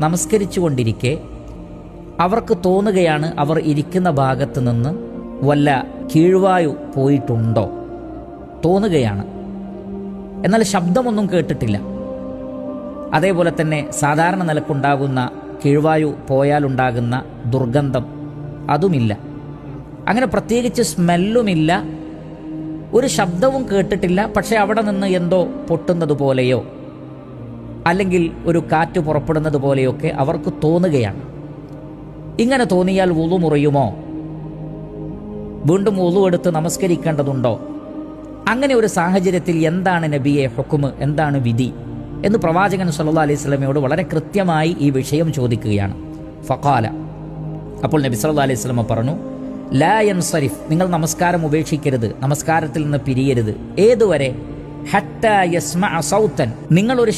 നമസ്കരിച്ചു കൊണ്ടിരിക്കെ അവർക്ക് തോന്നുകയാണ് അവർ ഇരിക്കുന്ന ഭാഗത്ത് നിന്ന് വല്ല കീഴ്വായു പോയിട്ടുണ്ടോ തോന്നുകയാണ്. എന്നാൽ ശബ്ദമൊന്നും കേട്ടിട്ടില്ല. അതേപോലെ തന്നെ സാധാരണ നിലക്കുണ്ടാകുന്ന കീഴ്വായു പോയാലുണ്ടാകുന്ന ദുർഗന്ധം അതുമില്ല. അങ്ങനെ പ്രത്യേകിച്ച് സ്മെല്ലുമില്ല, ഒരു ശബ്ദവും കേട്ടിട്ടില്ല. പക്ഷെ അവിടെ നിന്ന് എന്തോ പൊട്ടുന്നത് പോലെയോ അല്ലെങ്കിൽ ഒരു കാറ്റ് പുറപ്പെടുന്നത് പോലെയൊക്കെ അവർക്ക് തോന്നുകയാണ്. ഇങ്ങനെ തോന്നിയാൽ വുളു മുറിയുമോ? വീണ്ടും വുളു എടുത്ത് നമസ്കരിക്കേണ്ടതുണ്ടോ? അങ്ങനെ ഒരു സാഹചര്യത്തിൽ എന്താണ് നബിയെ ഹുക്മ്, എന്താണ് വിധി എന്ന് പ്രവാചകൻ സല്ലല്ലാഹു അലൈഹി വസല്ലമയോട് വളരെ കൃത്യമായി ഈ വിഷയം ചോദിക്കുകയാണ്. ഫഖാല, അപ്പോൾ നബി സല്ലല്ലാഹു അലൈഹി വസല്ലമ പറഞ്ഞു, ലാ യൻസരിഫ്, നിങ്ങൾ നമസ്കാരം ഉപേക്ഷിക്കരുത്, നമസ്കാരത്തിൽ നിന്ന് പിരിയരുത്. ഏതുവരെ? ഹത്താ യസ്മഅ സൗതൻ, നിങ്ങളൊരു